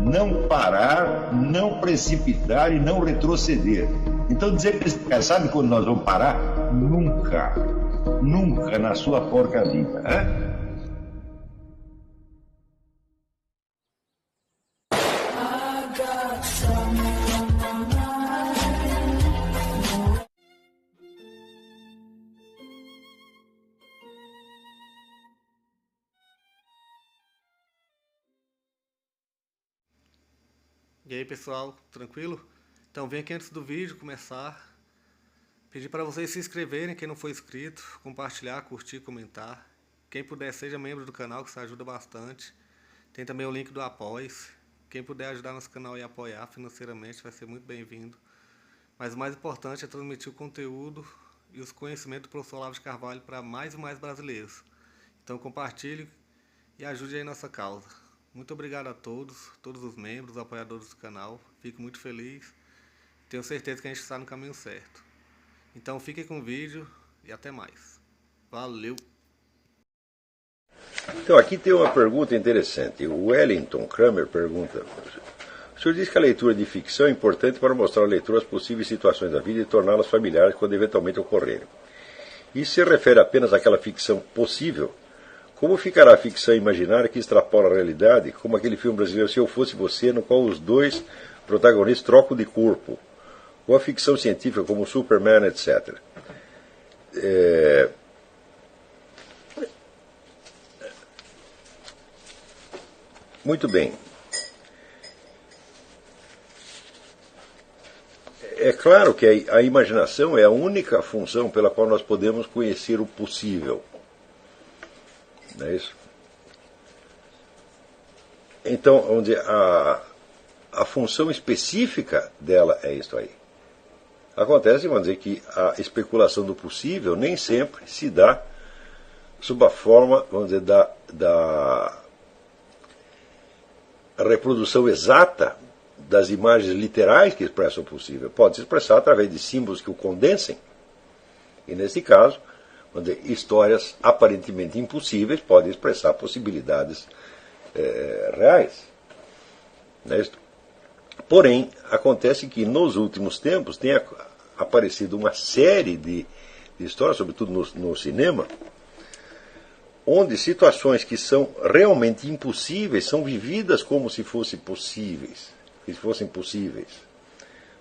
não parar, não precipitar e não retroceder. Então dizer para esse cara, sabe quando nós vamos parar? Nunca. Nunca na sua porca vida. Né? E aí pessoal, tranquilo? Então vem aqui antes do vídeo começar, pedir para vocês se inscreverem, quem não for inscrito, compartilhar, curtir, comentar. Quem puder seja membro do canal, que isso ajuda bastante. Tem também o link do Apoia-se. Quem puder ajudar nosso canal e apoiar financeiramente vai ser muito bem-vindo. Mas o mais importante é transmitir o conteúdo e os conhecimentos do professor Olavo de Carvalho para mais e mais brasileiros. Então compartilhe e ajude aí nossa causa. Muito obrigado a todos os membros, apoiadores do canal. Fico muito feliz. Tenho certeza que a gente está no caminho certo. Então fiquem com o vídeo e até mais. Valeu! Então aqui tem uma pergunta interessante. O Wellington Kramer pergunta: o senhor diz que a leitura de ficção é importante para mostrar ao leitor as possíveis situações da vida e torná-las familiares quando eventualmente ocorrerem. Isso se refere apenas àquela ficção possível? Como ficará a ficção imaginária que extrapola a realidade, como aquele filme brasileiro Se Eu Fosse Você, no qual os dois protagonistas trocam de corpo? Ou a ficção científica como Superman, etc. Muito bem. É claro que a imaginação é a única função pela qual nós podemos conhecer o possível. Não é isso? Então, vamos dizer, a função específica dela é isso aí. Acontece, vamos dizer, que a especulação do possível nem sempre se dá sob a forma, vamos dizer, da reprodução exata das imagens literais que expressam o possível. Pode se expressar através de símbolos que o condensem. E, nesse caso, vamos dizer, histórias aparentemente impossíveis podem expressar possibilidades reais. Não é isso? Porém, acontece que nos últimos tempos tem aparecido uma série de histórias, sobretudo no cinema, onde situações que são realmente impossíveis são vividas como se fossem possíveis.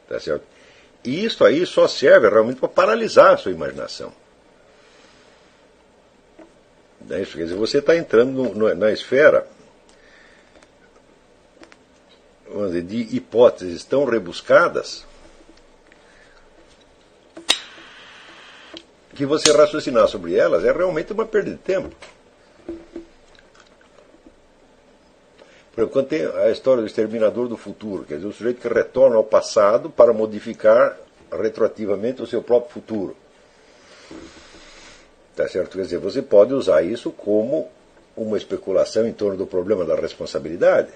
Tá certo? E isso aí só serve realmente para paralisar a sua imaginação. Não é isso? Quer dizer, você está entrando na esfera, vamos dizer, de hipóteses tão rebuscadas que você raciocinar sobre elas é realmente uma perda de tempo. Por exemplo, quando tem a história do Exterminador do Futuro, quer dizer, o sujeito que retorna ao passado para modificar retroativamente o seu próprio futuro. Tá certo? Quer dizer, você pode usar isso como uma especulação em torno do problema da responsabilidade.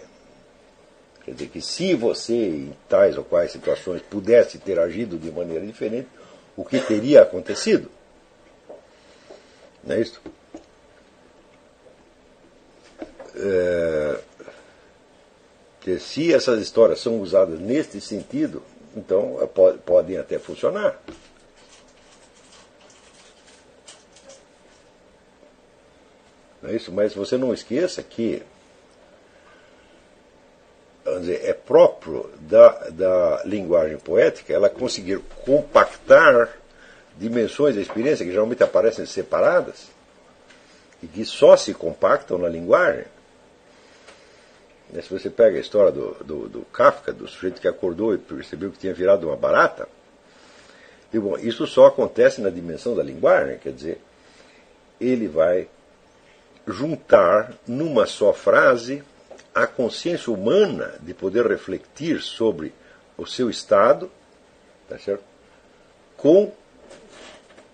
Quer dizer, que se você, em tais ou quais situações, pudesse ter agido de maneira diferente, o que teria acontecido? Não é isso? Que se essas histórias são usadas neste sentido, então podem até funcionar. Não é isso? Mas você não esqueça que, vamos dizer, é próprio da linguagem poética ela conseguir compactar dimensões da experiência que geralmente aparecem separadas e que só se compactam na linguagem. Se você pega a história do Kafka, do sujeito que acordou e percebeu que tinha virado uma barata, e, bom, isso só acontece na dimensão da linguagem, quer dizer, ele vai juntar numa só frase a consciência humana de poder refletir sobre o seu estado, tá certo? Com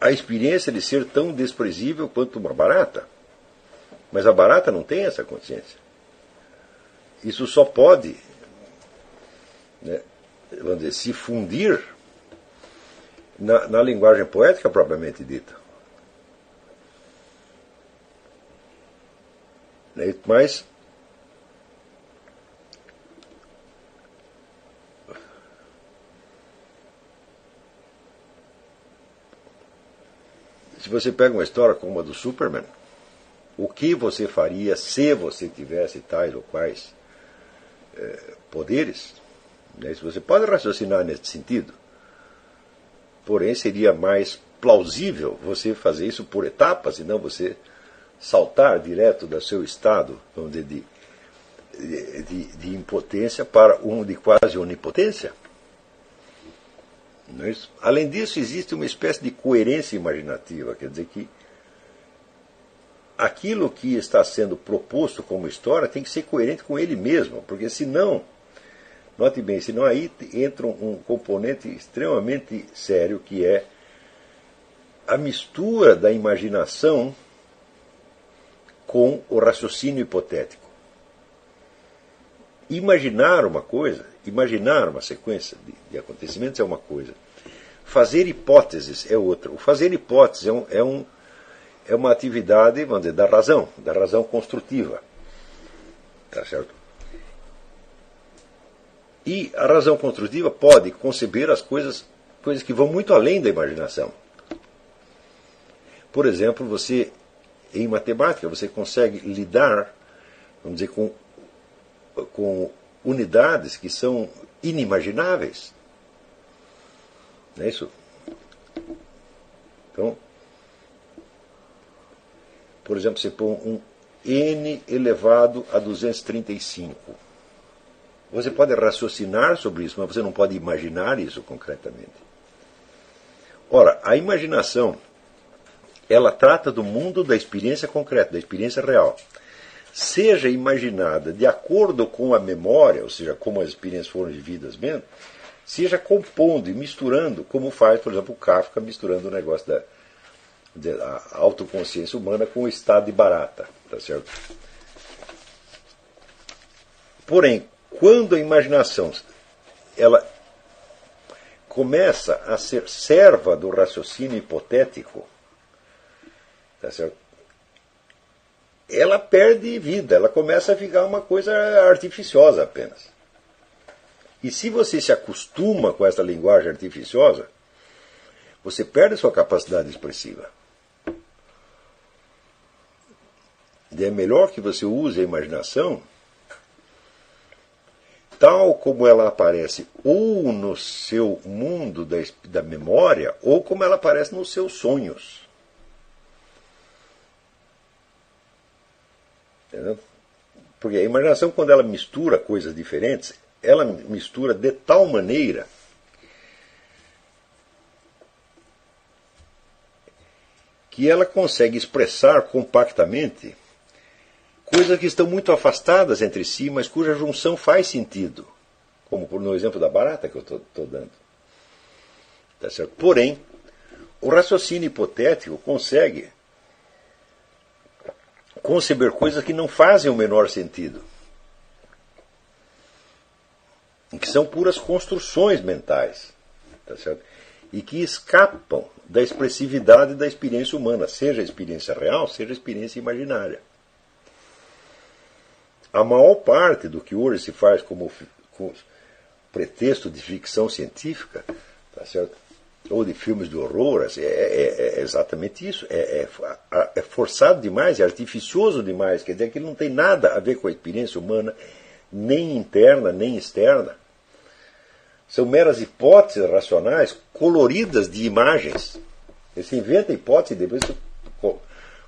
a experiência de ser tão desprezível quanto uma barata. Mas a barata não tem essa consciência. Isso só pode, né, vamos dizer, se fundir na linguagem poética propriamente dita. Mas se você pega uma história como a do Superman, o que você faria se você tivesse tais ou quais poderes? Né? Isso você pode raciocinar nesse sentido. Porém, seria mais plausível você fazer isso por etapas, e não você saltar direto do seu estado, vamos dizer, de impotência para um de quase onipotência. Não é isso? Além disso, existe uma espécie de coerência imaginativa, quer dizer que aquilo que está sendo proposto como história tem que ser coerente com ele mesmo, porque senão, note bem, senão aí entra um componente extremamente sério, que é a mistura da imaginação com o raciocínio hipotético. Imaginar uma coisa, imaginar uma sequência de acontecimentos é uma coisa. Fazer hipóteses é outra. O fazer hipóteses é uma atividade, vamos dizer, da razão construtiva. Tá certo? E a razão construtiva pode conceber as coisas que vão muito além da imaginação. Por exemplo, você, em matemática, você consegue lidar, vamos dizer, com unidades que são inimagináveis. Não é isso? Então, por exemplo, você põe um n elevado a 235. Você pode raciocinar sobre isso, mas você não pode imaginar isso concretamente. Ora, a imaginação, ela trata do mundo da experiência concreta, da experiência real. Seja imaginada de acordo com a memória, ou seja, como as experiências foram vividas mesmo, seja compondo e misturando, como faz, por exemplo, o Kafka, misturando o negócio da autoconsciência humana com o estado de barata. Tá certo? Porém, quando a imaginação ela começa a ser serva do raciocínio hipotético, tá certo? Ela perde vida, ela começa a ficar uma coisa artificiosa apenas. E se você se acostuma com essa linguagem artificiosa, você perde a sua capacidade expressiva. E é melhor que você use a imaginação tal como ela aparece ou no seu mundo da memória, ou como ela aparece nos seus sonhos. Entendeu? Porque a imaginação, quando ela mistura coisas diferentes, ela mistura de tal maneira que ela consegue expressar compactamente coisas que estão muito afastadas entre si, mas cuja junção faz sentido. Como no exemplo da barata que eu estou dando. Tá certo? Porém, o raciocínio hipotético consegue conceber coisas que não fazem o menor sentido. Que são puras construções mentais. Tá certo? E que escapam da expressividade da experiência humana, seja a experiência real, seja a experiência imaginária. A maior parte do que hoje se faz com pretexto de ficção científica, tá certo? Ou de filmes de horror, é exatamente isso. É forçado demais, é artificioso demais. Quer dizer que ele não tem nada a ver com a experiência humana, nem interna, nem externa. São meras hipóteses racionais coloridas de imagens. Você inventa a hipótese e depois você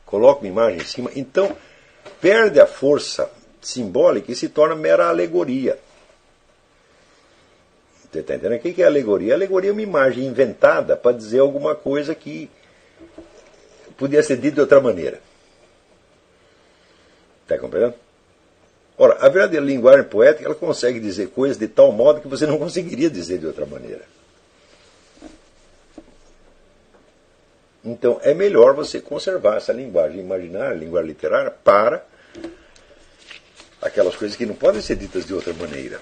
coloca uma imagem em cima. Então, perde a força simbólica e se torna mera alegoria. Você está entendendo? O que é alegoria? Alegoria é uma imagem inventada para dizer alguma coisa que podia ser dita de outra maneira. Está compreendendo? Ora, a verdadeira linguagem poética, ela consegue dizer coisas de tal modo que você não conseguiria dizer de outra maneira. Então, é melhor você conservar essa linguagem imaginária, linguagem literária, para aquelas coisas que não podem ser ditas de outra maneira.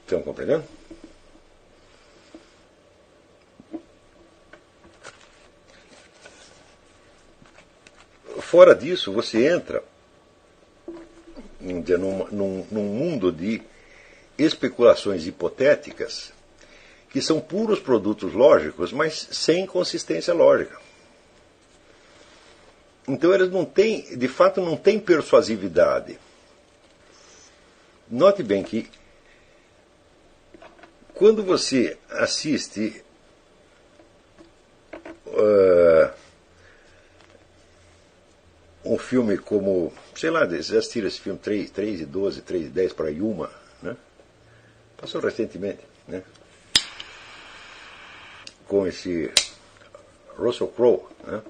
Estão compreendendo? Fora disso, você entra num mundo de especulações hipotéticas que são puros produtos lógicos, mas sem consistência lógica. Então eles não têm, de fato, não têm persuasividade. Note bem que quando você assiste um filme como, sei lá, vocês assistiram esse filme 3 e 12, 3 e 10 para Yuma, né? Passou recentemente, né? Com esse Russell Crowe, né?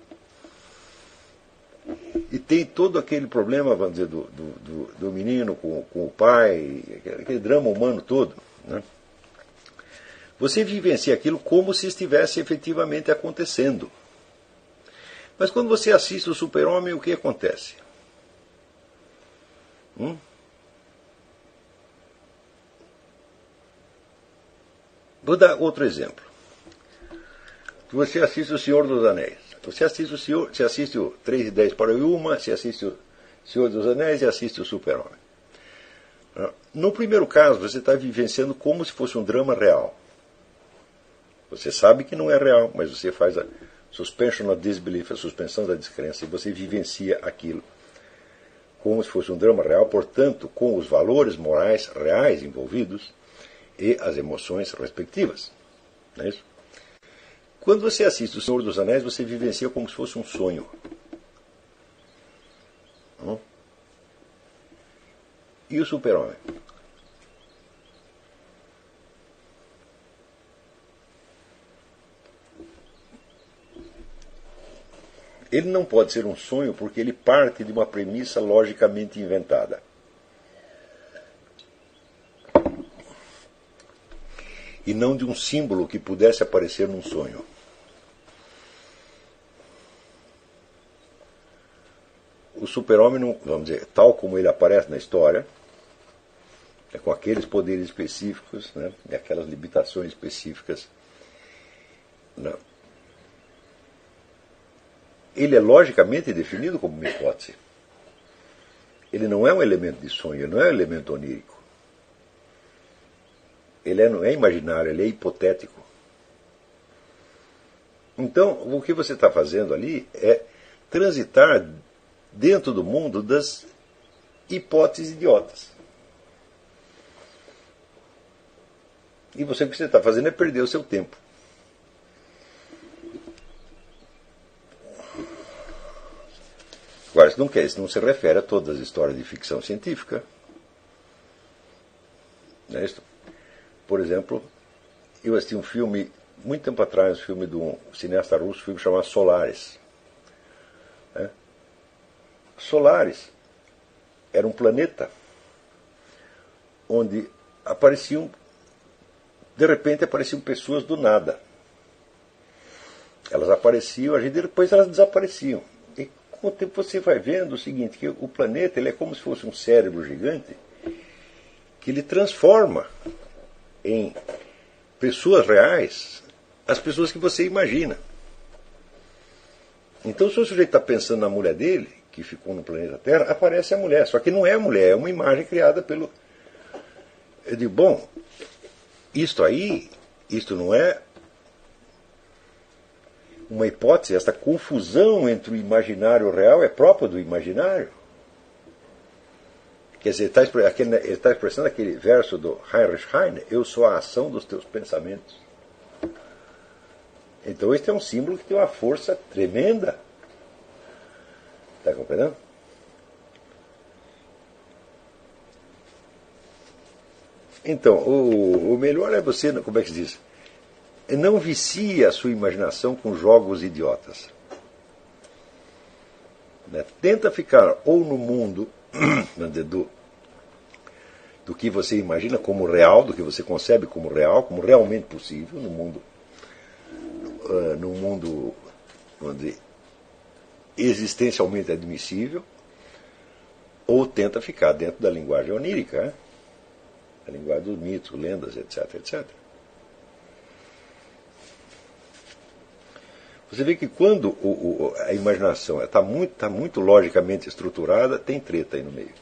E tem todo aquele problema, vamos dizer, do menino com o pai, aquele drama humano todo, né? Você vivencia aquilo como se estivesse efetivamente acontecendo. Mas quando você assiste o Super-Homem, o que acontece? Vou dar outro exemplo. Você assiste o Senhor dos Anéis. Você assiste o 3 e 10 para Yuma, você assiste o Senhor dos Anéis e assiste o Super-Homem. No primeiro caso, você está vivenciando como se fosse um drama real. Você sabe que não é real, mas você faz a suspension of disbelief, a suspensão da descrença, e você vivencia aquilo como se fosse um drama real, portanto, com os valores morais reais envolvidos e as emoções respectivas. Não é isso? Quando você assiste O Senhor dos Anéis, você vivencia como se fosse um sonho. E o Super-Homem? Ele não pode ser um sonho porque ele parte de uma premissa logicamente inventada. E não de um símbolo que pudesse aparecer num sonho. O Super-Homem, vamos dizer, tal como ele aparece na história, com aqueles poderes específicos, né, e aquelas limitações específicas, não. Ele é logicamente definido como uma hipótese. Ele não é um elemento de sonho, ele não é um elemento onírico. Ele não é imaginário, ele é hipotético. Então, o que você está fazendo ali é transitar dentro do mundo das hipóteses idiotas. E o que você está fazendo é perder o seu tempo. Agora, isso não se refere a todas as histórias de ficção científica. Não é isso? Por exemplo, eu assisti um filme, muito tempo atrás, um filme de um cineasta russo, um filme chamado Solaris. Solaris era um planeta onde de repente apareciam pessoas do nada. Elas apareciam, depois elas desapareciam. E com o tempo você vai vendo o seguinte, que o planeta ele é como se fosse um cérebro gigante que ele transforma em pessoas reais as pessoas que você imagina. Então, se o sujeito está pensando na mulher dele, que ficou no planeta Terra, aparece a mulher. Só que não é a mulher, é uma imagem criada pelo... Eu digo, bom, isto não é uma hipótese, esta confusão entre o imaginário e o real é própria do imaginário. Quer dizer, ele está expressando aquele verso do Heinrich Heine, eu sou a ação dos teus pensamentos. Então este é um símbolo que tem uma força tremenda. Está compreendendo? Então, o melhor é você, como é que se diz? Não vicie a sua imaginação com jogos idiotas. Né? Tenta ficar ou no mundo do que você imagina como real, do que você concebe como real, como realmente possível, no mundo onde existencialmente admissível, ou tenta ficar dentro da linguagem onírica, a linguagem dos mitos, lendas, etc, etc. Você vê que quando a imaginação está muito logicamente estruturada, tem treta aí no meio.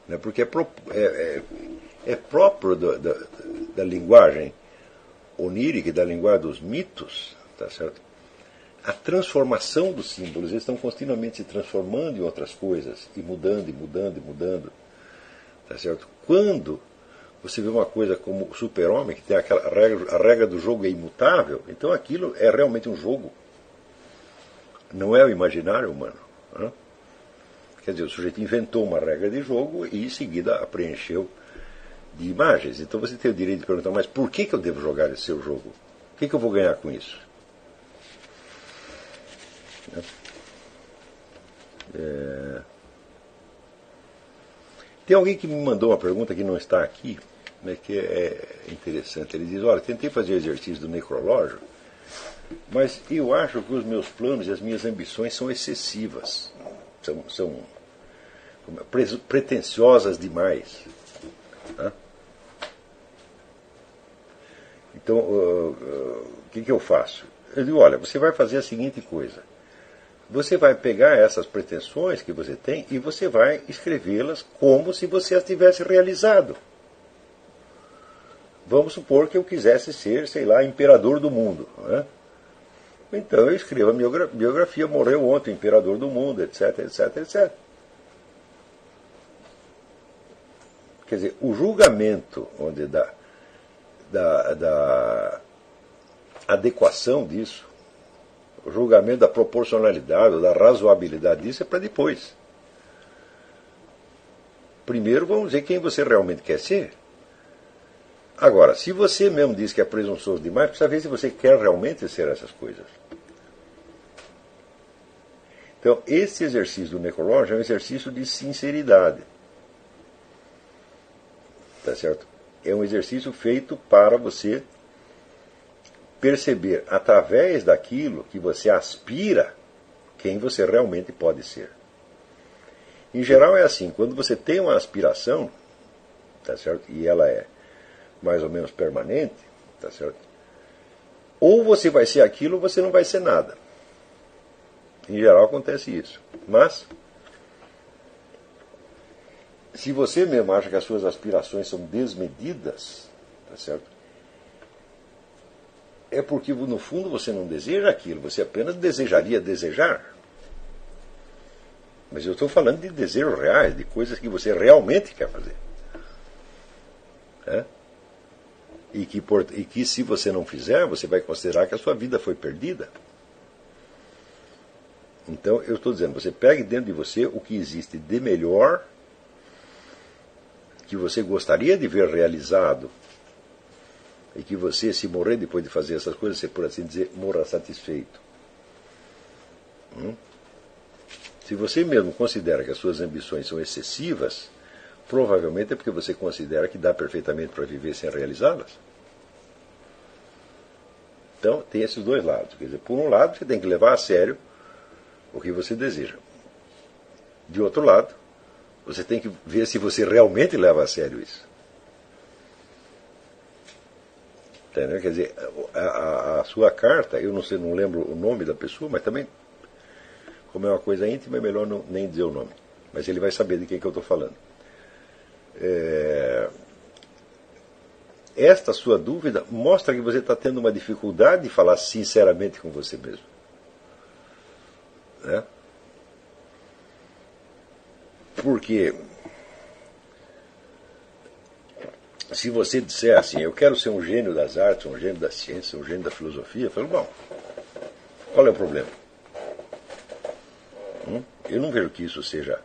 Né? Porque é próprio da linguagem onírica e da linguagem dos mitos, tá certo? A transformação dos símbolos, eles estão continuamente se transformando em outras coisas, e mudando, e mudando, e mudando, tá certo? Quando você vê uma coisa como o Super-Homem, que tem aquela regra, a regra do jogo é imutável, então aquilo é realmente um jogo. Não é o imaginário humano. Né? Quer dizer, o sujeito inventou uma regra de jogo e em seguida a preencheu de imagens. Então você tem o direito de perguntar, mas por que eu devo jogar esse seu jogo? O que eu vou ganhar com isso? Tem alguém que me mandou uma pergunta que não está aqui, mas que é interessante. Ele diz, olha, tentei fazer o exercício do necrológio, mas eu acho que os meus planos e as minhas ambições são excessivas. São pretensiosas demais. Tá? Então, o que eu faço? Eu digo, olha, você vai fazer a seguinte coisa. Você vai pegar essas pretensões que você tem e você vai escrevê-las como se você as tivesse realizado. Vamos supor que eu quisesse ser, sei lá, imperador do mundo. Né? Então eu escrevo a minha biografia, morreu ontem, imperador do mundo, etc, etc, etc. Quer dizer, o julgamento onde da adequação disso, o julgamento da proporcionalidade, ou da razoabilidade disso é para depois. Primeiro vamos ver quem você realmente quer ser. Agora, se você mesmo diz que é presunçoso demais, precisa ver se você quer realmente ser essas coisas. Então, esse exercício do necrológio é um exercício de sinceridade. Tá certo? É um exercício feito para você perceber, através daquilo que você aspira, quem você realmente pode ser. Em geral é assim, quando você tem uma aspiração, tá certo? E ela é mais ou menos permanente, tá certo? Ou você vai ser aquilo ou você não vai ser nada. Em geral acontece isso. Mas, se você mesmo acha que as suas aspirações são desmedidas, tá certo? É porque, no fundo, você não deseja aquilo, você apenas desejaria desejar. Mas eu estou falando de desejos reais, de coisas que você realmente quer fazer. É? E que, se você não fizer, você vai considerar que a sua vida foi perdida. Então, eu estou dizendo, você pegue dentro de você o que existe de melhor, que você gostaria de ver realizado, e que você, se morrer depois de fazer essas coisas, você, por assim dizer, morra satisfeito. Se você mesmo considera que as suas ambições são excessivas, provavelmente é porque você considera que dá perfeitamente para viver sem realizá-las. Então, tem esses dois lados. Quer dizer, por um lado, você tem que levar a sério o que você deseja. De outro lado, você tem que ver se você realmente leva a sério isso. Entendeu? Quer dizer, a sua carta, eu não sei, não lembro o nome da pessoa, mas também, como é uma coisa íntima, é melhor nem dizer o nome. Mas ele vai saber de quem que eu estou falando. Esta sua dúvida mostra que você está tendo uma dificuldade de falar sinceramente com você mesmo. Né? Porque se você disser assim, eu quero ser um gênio das artes, um gênio da ciência, um gênio da filosofia, eu falo, bom, qual é o problema? Eu não vejo que isso seja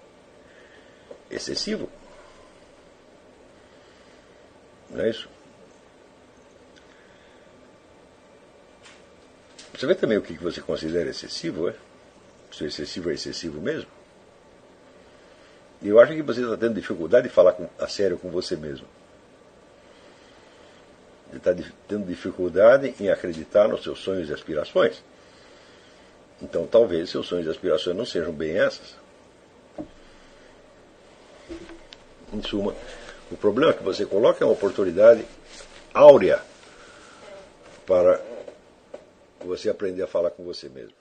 excessivo. Não é isso? Você vê também o que você considera excessivo, é? Se o excessivo é excessivo mesmo. E eu acho que você está tendo dificuldade de falar a sério com você mesmo. Você está tendo dificuldade em acreditar nos seus sonhos e aspirações. Então talvez seus sonhos e aspirações não sejam bem essas. Em suma, o problema que você coloca é uma oportunidade áurea para você aprender a falar com você mesmo.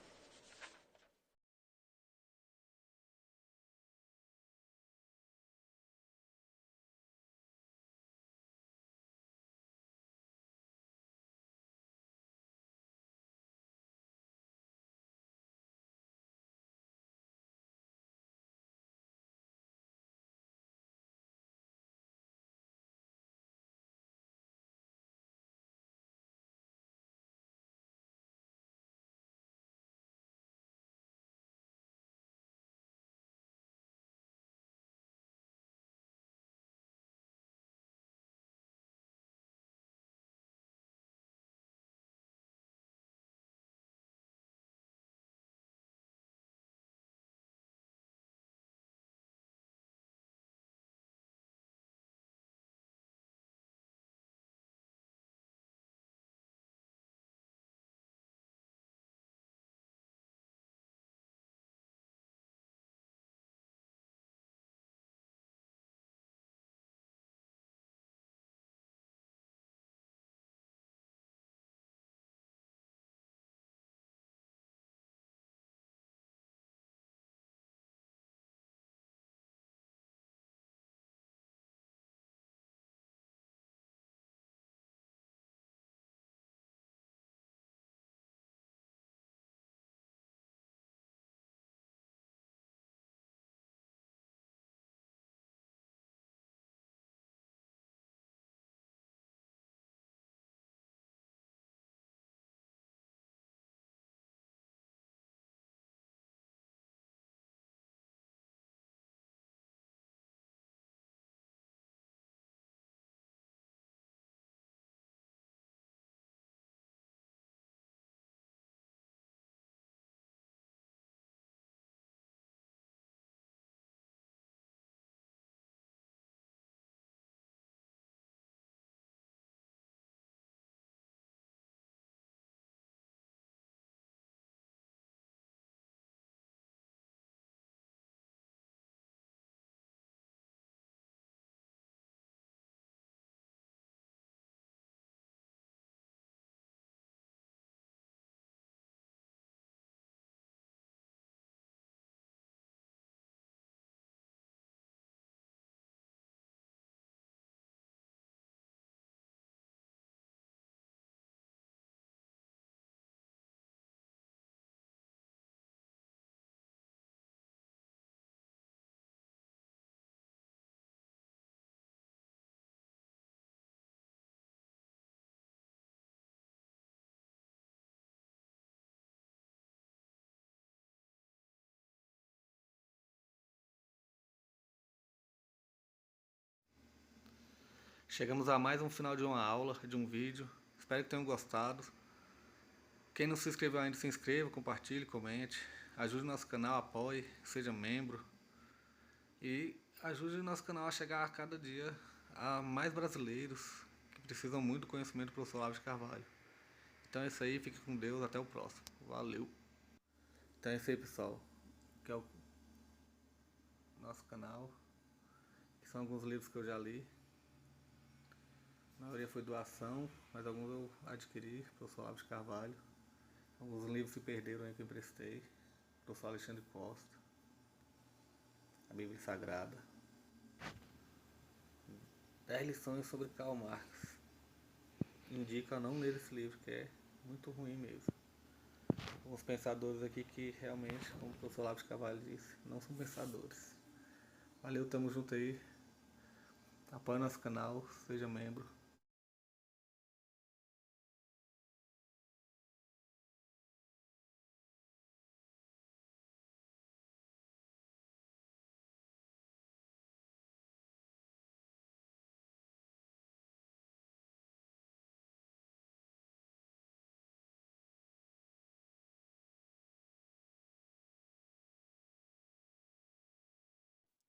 Chegamos a mais um final de uma aula, de um vídeo. Espero que tenham gostado. Quem não se inscreveu ainda, se inscreva, compartilhe, comente. Ajude o nosso canal, apoie, seja membro. E ajude o nosso canal a chegar a cada dia a mais brasileiros que precisam muito do conhecimento do professor Olavo de Carvalho. Então é isso aí, fique com Deus, até o próximo. Valeu! Então é isso aí, pessoal. Que é o nosso canal. Que são alguns livros que eu já li. A maioria foi doação, mas alguns eu adquiri, professor Olavo de Carvalho. Alguns livros se perderam aí que eu emprestei, professor Alexandre Costa. A Bíblia Sagrada. 10 lições sobre Karl Marx. Indica a não ler esse livro, que é muito ruim mesmo. Alguns pensadores aqui que realmente, como o professor Olavo de Carvalho disse, não são pensadores. Valeu, tamo junto aí. Apoie nosso canal, seja membro.